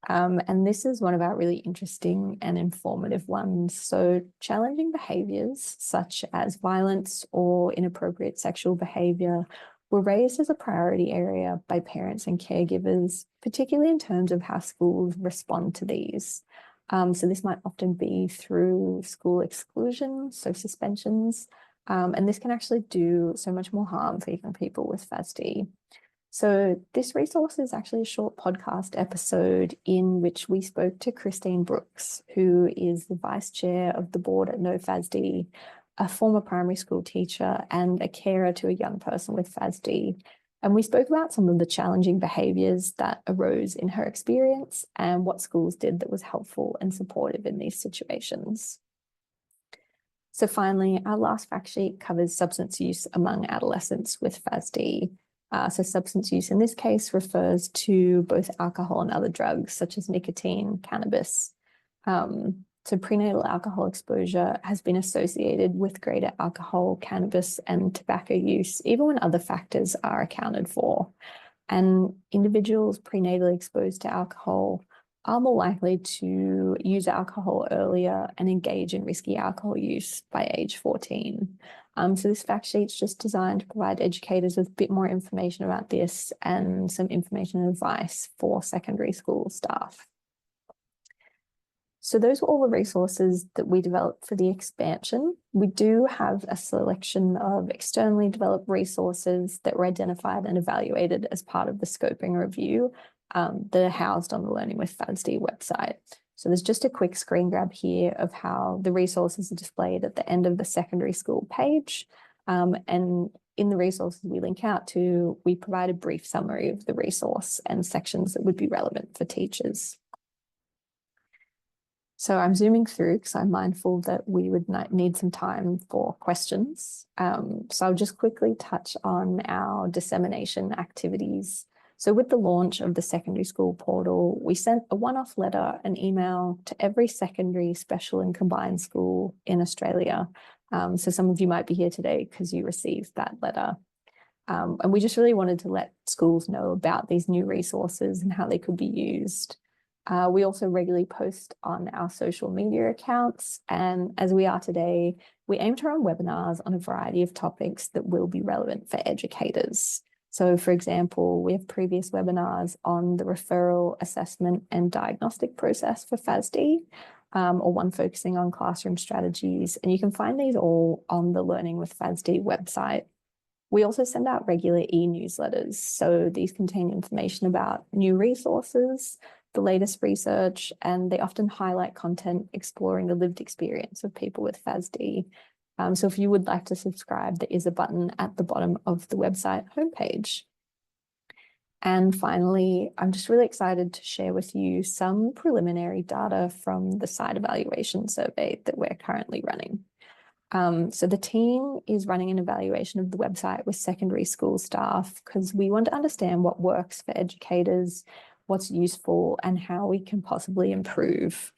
And this is one of our really interesting and informative ones. So challenging behaviours such as violence or inappropriate sexual behaviour were raised as a priority area by parents and caregivers, particularly in terms of how schools respond to these. So this might often be through school exclusion, so suspensions, and this can actually do so much more harm for young people with FASD. So this resource is actually a short podcast episode in which we spoke to Christine Brooks, who is the Vice Chair of the board at No FASD, a former primary school teacher and a carer to a young person with FASD. And we spoke about some of the challenging behaviours that arose in her experience and what schools did that was helpful and supportive in these situations. So finally, our last fact sheet covers substance use among adolescents with FASD. So substance use in this case refers to both alcohol and other drugs such as nicotine, cannabis. So prenatal alcohol exposure has been associated with greater alcohol, cannabis, and tobacco use, even when other factors are accounted for. And individuals prenatally exposed to alcohol are more likely to use alcohol earlier and engage in risky alcohol use by age 14. So this fact sheet's just designed to provide educators with a bit more information about this and some information and advice for secondary school staff. So those were all the resources that we developed for the expansion. We do have a selection of externally developed resources that were identified and evaluated as part of the scoping review that are housed on the Learning with FASD website. So there's just a quick screen grab here of how the resources are displayed at the end of the secondary school page. And in the resources we link out to, we provide a brief summary of the resource and sections that would be relevant for teachers. So I'm zooming through because I'm mindful that we would need some time for questions. So I'll just quickly touch on our dissemination activities. So with the launch of the secondary school portal, we sent a one-off letter and email to every secondary, special and combined school in Australia. So some of you might be here today because you received that letter. And we just really wanted to let schools know about these new resources and how they could be used. We also regularly post on our social media accounts, and as we are today, we aim to run webinars on a variety of topics that will be relevant for educators. So for example, we have previous webinars on the referral, assessment and diagnostic process for FASD, or one focusing on classroom strategies, and you can find these all on the Learning with FASD website. We also send out regular e-newsletters, so these contain information about new resources, the latest research, and they often highlight content exploring the lived experience of people with FASD. So if you would like to subscribe, there is a button at the bottom of the website homepage. And finally, I'm just really excited to share with you some preliminary data from the site evaluation survey that we're currently running. So the team is running an evaluation of the website with secondary school staff because we want to understand what works for educators, what's useful, and how we can possibly improve.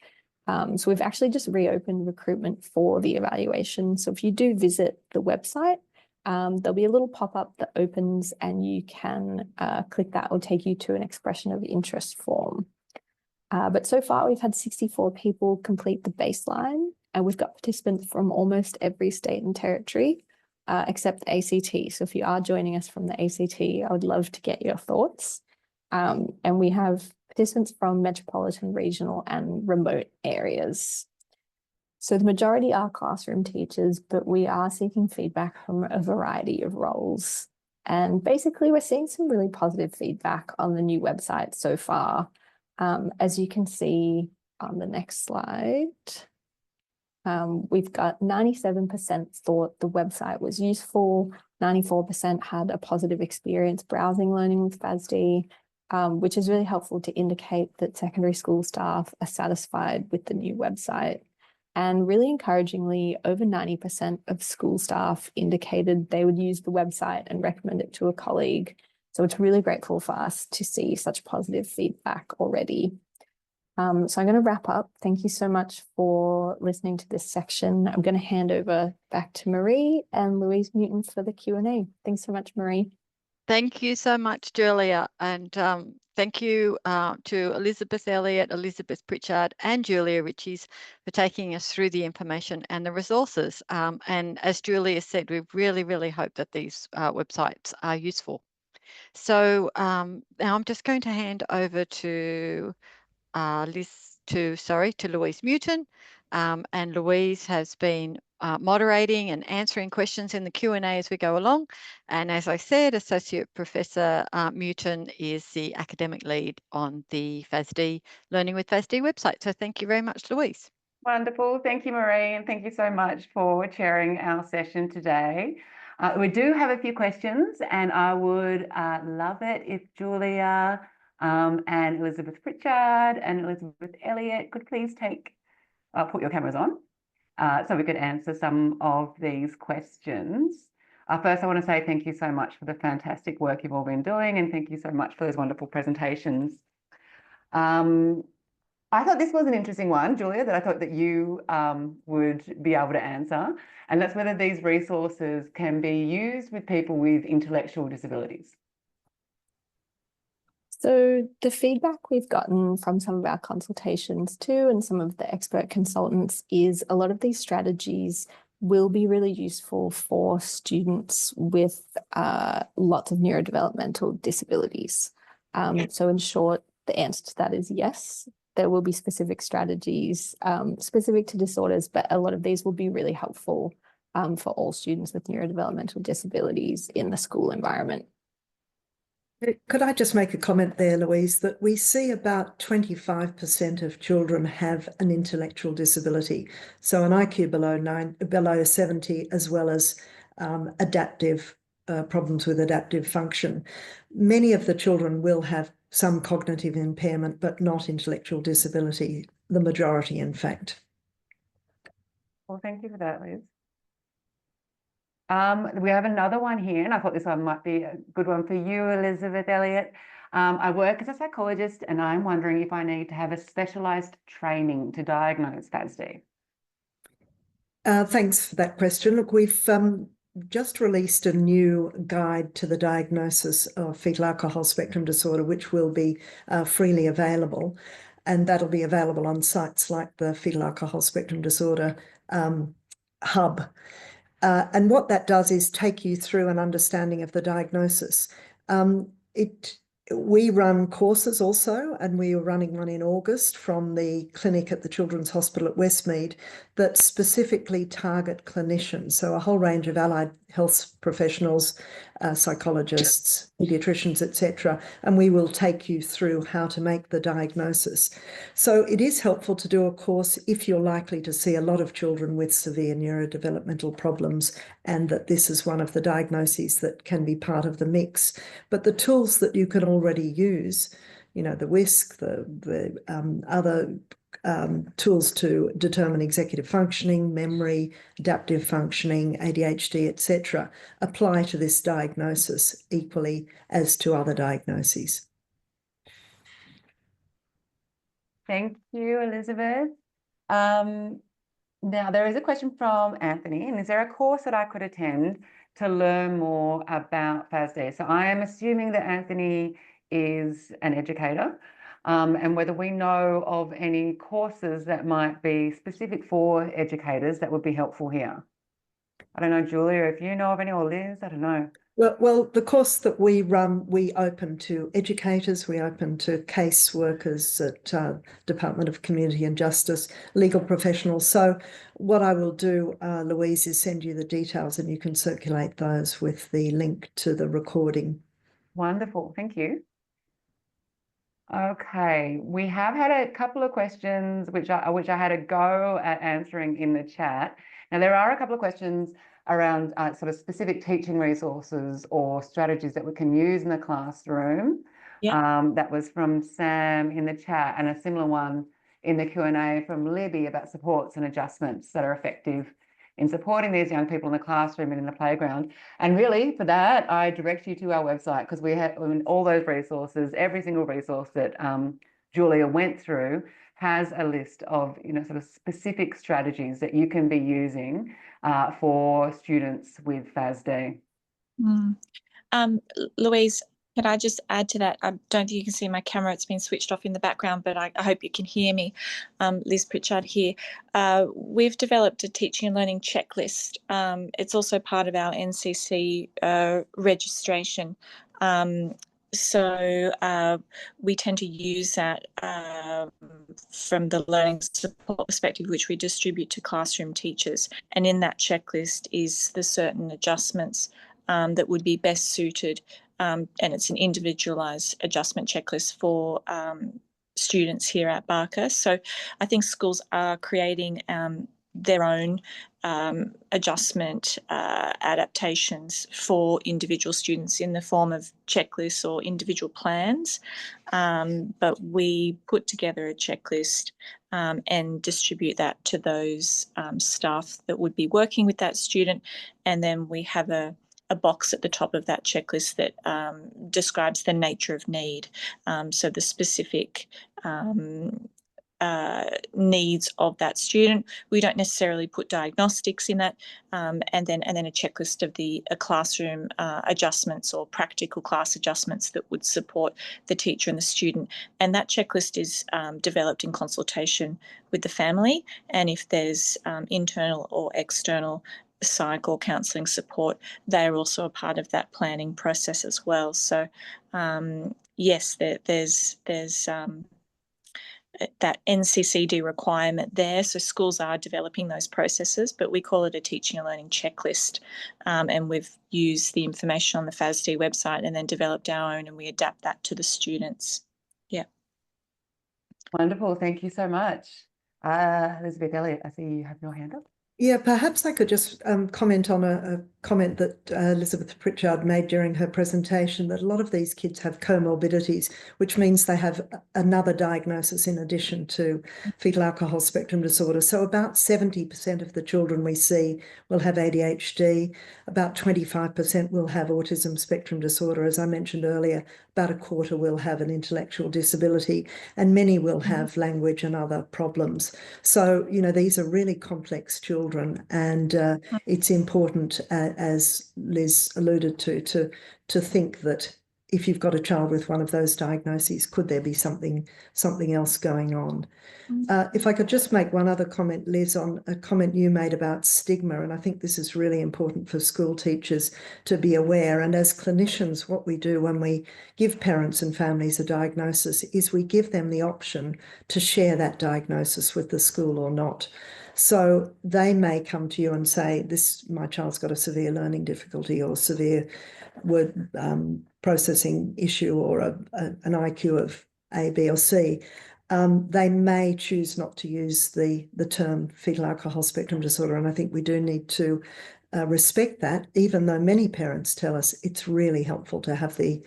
So we've actually just reopened recruitment for the evaluation. So if you do visit the website, there'll be a little pop-up that opens and you can click that. Will take you to an expression of interest form. But so far we've had 64 people complete the baseline, and we've got participants from almost every state and territory except the ACT. So if you are joining us from the ACT, I would love to get your thoughts. And we have participants from metropolitan, regional and remote areas. So the majority are classroom teachers, but we are seeking feedback from a variety of roles. And basically we're seeing some really positive feedback on the new website so far. As you can see on the next slide, we've got 97% thought the website was useful, 94% had a positive experience browsing Learning with FASD, which is really helpful to indicate that secondary school staff are satisfied with the new website. And really encouragingly, over 90% of school staff indicated they would use the website and recommend it to a colleague. So it's really grateful for us to see such positive feedback already. So I'm going to wrap up. Thank you so much for listening to this section. I'm going to hand over back to Marie and Louise Newton for the Q&A. Thanks so much, Marie. Thank you so much, Julia, and thank you to Elizabeth Elliott, Elizabeth Pritchard and Julia Richies for taking us through the information and the resources. And as Julia said, we really hope that these websites are useful. So now I'm just going to hand over to Louise Newton, and Louise has been moderating and answering questions in the Q&A as we go along. And as I said, Associate Professor Newton is the academic lead on the FASD Learning with FASD website. So thank you very much, Louise. Wonderful. Thank you, Marie, and thank you so much for chairing our session today. We do have a few questions, and I would love it if Julia and Elizabeth Pritchard and Elizabeth Elliott could please put your cameras on so we could answer some of these questions. First, I want to say thank you so much for the fantastic work you've all been doing, and thank you so much for those wonderful presentations. I thought this was an interesting one, Julia, that I thought that you would be able to answer, and that's whether these resources can be used with people with intellectual disabilities. So the feedback we've gotten from some of our consultations too, and some of the expert consultants, is a lot of these strategies will be really useful for students with lots of neurodevelopmental disabilities. So in short, the answer to that is yes. There will be specific strategies specific to disorders, but a lot of these will be really helpful for all students with neurodevelopmental disabilities in the school environment. Could I just make a comment there, Louise, that we see about 25% of children have an intellectual disability, so an IQ below 70, as well as adaptive problems with adaptive function. Many of the children will have some cognitive impairment, but not intellectual disability, the majority, in fact. Well, thank you for that, Liz. We have another one here, and I thought this one might be a good one for you, Elizabeth Elliott. I work as a psychologist, and I'm wondering if I need to have a specialised training to diagnose FASD. Thanks for that question. Look, we've just released a new guide to the diagnosis of fetal alcohol spectrum disorder, which will be freely available, and that'll be available on sites like the Fetal Alcohol Spectrum Disorder hub. And what that does is take you through an understanding of the diagnosis. We run courses also, and we are running one in August from the clinic at the Children's Hospital at Westmead that specifically target clinicians. So a whole range of allied health professionals, psychologists, paediatricians, etc. And we will take you through how to make the diagnosis. So it is helpful to do a course if you're likely to see a lot of children with severe neurodevelopmental problems, and that this is one of the diagnoses that can be part of the mix. But the tools that you can already use, you know, the WISC, the other tools to determine executive functioning, memory, adaptive functioning, ADHD, etc., apply to this diagnosis equally as to other diagnoses. Thank you, Elizabeth. Now, there is a question from Anthony, and is there a course that I could attend to learn more about FASD? So I am assuming that Anthony is an educator, and whether we know of any courses that might be specific for educators that would be helpful here. I don't know, Julia, if you know of any, or Liz, I don't know. Well, the course that we run, we open to educators, we open to case workers at Department of Community and Justice, legal professionals. So what I will do, Louise, is send you the details and you can circulate those with the link to the recording. Wonderful, thank you. Okay, we have had a couple of questions which I had a go at answering in the chat. Now, there are a couple of questions around sort of specific teaching resources or strategies that we can use in the classroom. That was from Sam in the chat, and a similar one in the Q&A from Libby about supports and adjustments that are effective in supporting these young people in the classroom and in the playground. And really, for that, I direct you to our website, because we have all those resources. Every single resource that Julia went through has a list of, you know, sort of specific strategies that you can be using for students with FASD. Louise, can I just add to that? I don't think you can see my camera. It's been switched off in the background, but I hope you can hear me. Liz Pritchard here. We've developed a teaching and learning checklist. It's also part of our NCC registration. So we tend to use that from the learning support perspective, which we distribute to classroom teachers. And in that checklist is the certain adjustments that would be best suited, and it's an individualised adjustment checklist for students here at Barker. So I think schools are creating their own adjustment adaptations for individual students in the form of checklists or individual plans. But we put together a checklist and distribute that to those staff that would be working with that student. And then we have a box at the top of that checklist that describes the nature of need. So the specific needs of that student. We don't necessarily put diagnostics in that, and then a checklist of the classroom adjustments or practical class adjustments that would support the teacher and the student. And that checklist is developed in consultation with the family, and if there's internal or external psych or counselling support, they're also a part of that planning process as well. So yes, there's that NCCD requirement there. So schools are developing those processes, but we call it a teaching and learning checklist. And we've used the information on the FASD website and then developed our own, and we adapt that to the students. Yeah. Wonderful. Thank you so much. Elizabeth Elliott, I see you have your hand up. Yeah, perhaps I could just comment on a comment that Elizabeth Pritchard made during her presentation, that a lot of these kids have comorbidities, which means they have another diagnosis in addition to fetal alcohol spectrum disorder. So about 70% of the children we see will have ADHD, about 25% will have autism spectrum disorder. As I mentioned earlier, about a quarter will have an intellectual disability, and many will have language and other problems. So, you know, these are really complex children, and it's important, as Liz alluded to think that if you've got a child with one of those diagnoses, could there be something else going on? If I could just make one other comment, Liz, on a comment you made about stigma, and I think this is really important for school teachers to be aware. And as clinicians, what we do when we give parents and families a diagnosis is we give them the option to share that diagnosis with the school or not. So they may come to you and say, my child's got a severe learning difficulty or severe word processing issue, or an IQ of A, B, or C. They may choose not to use the term fetal alcohol spectrum disorder, and I think we do need to respect that, even though many parents tell us it's really helpful to have the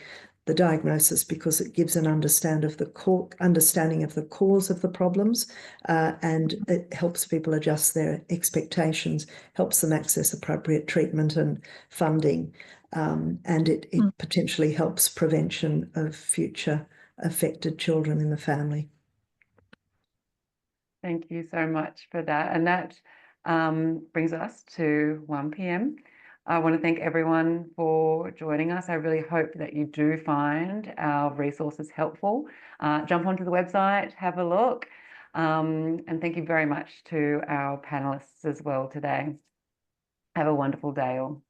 diagnosis, because it gives an understanding of the cause of the problems, and it helps people adjust their expectations, helps them access appropriate treatment and funding, and it potentially helps prevention of future affected children in the family. Thank you so much for that. And that brings us to 1 p.m. I want to thank everyone for joining us. I really hope that you do find our resources helpful. Jump onto the website, have a look. And thank you very much to our panelists as well today. Have a wonderful day all.